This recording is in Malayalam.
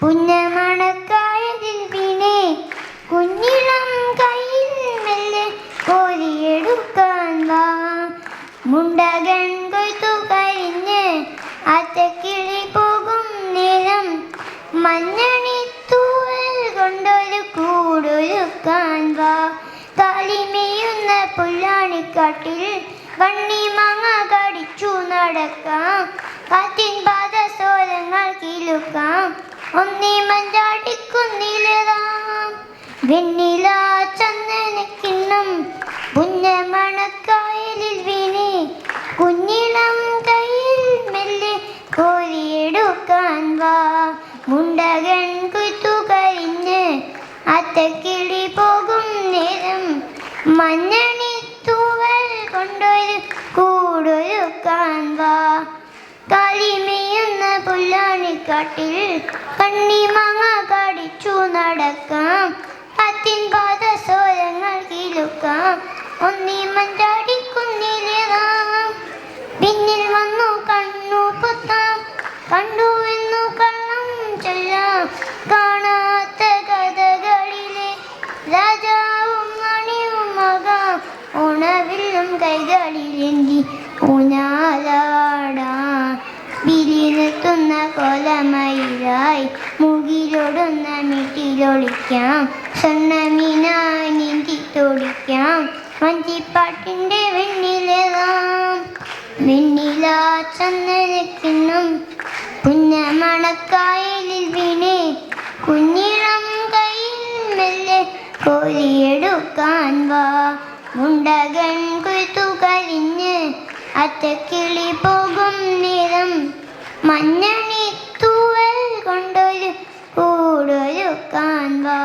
പുന്നമണക്കായതിൽ വീണേ കുഞ്ഞിളം കയ്യിൽ മെല്ലെ കോരിയെടുക്കാൻ വാ. മുണ്ടകൻ കൊയ്ത്തു കഴിഞ്ഞ് അത്തക്കിളി പോകും നേരം മഞ്ഞണിത്തൂവൽ കൊണ്ടൊരു കൂടൊരുക്കാൻ വാ. കാലിമേയുന്ന പുല്ലാണിക്കാട്ടിൽ വണ്ണിമാങ്ങ കടിച്ചു നടക്കാം. കാറ്റിൻ പാദസോരങ്ങൾ കിലുക്കാം. ഒന്നീ മഞ്ചാടിക്കുന്നിലേറാം. വെണ്ണില ചന്ദനക്കിണ്ണം പുന്നമണക്കായലിൽ വീണേ കുഞ്ഞിളം കയ്യിൽ മെല്ലെ കോരിയെടുക്കാൻ വാ. മുണ്ടകൻ കൊയ്ത്തു കഴിഞ്ഞ് അത്തക്കിളി പോകും നേരം മഞ്ഞണിത്തൂവൽ കൊണ്ടൊരു കൂടൊരുക്കാൻ വാ. കാലിമേയുന്ന പുല്ലാണിക്കാട്ടിൽ കണ്ണിമാങ്ങ കടിച്ചു നടക്കാം. കാറ്റിൻ പാദസോരങ്ങൾ കിലുക്കാം. ഒന്നീ മഞ്ചാടിക്കുന്നിലേറാം. പിന്നിൽ വന്നു കണ്ണു പൊത്താം. കണ്ടുവെന്നു കള്ളം ചൊല്ലാം. കാണാത്ത കഥകളിലെ രാജാവും മണിയുമാകാം. ഉണവില്ലും കൈകളിലെന്തി ഊഞ്ഞാലാടാം. വിരിനെത്തുന്ന കോലമയിലായി മുകിലൊടുന്ന മിട്ടിലൊളിക്കാം. സ്വർണ്ണമീനായി നീന്തിത്തൊടിക്കാം. വഞ്ചിപ്പാട്ടിൻ്റെ വെണ്ണിലേറാം. വെണ്ണില ചന്ദനക്കിണ്ണം പുന്നമണക്കായലിൽ വീണേ കുഞ്ഞിളം കയ്യിൽ മെല്ലെ കോരിയെടുക്കാൻ വാ. മുണ്ടകൻ കൊയ്ത്തു കഴിഞ്ഞ് അത്തക്കിളി പോകും നേരം മഞ്ഞണിത്തൂവൽ കൊണ്ടൊരു കൂടൊരുക്കാൻ വാ.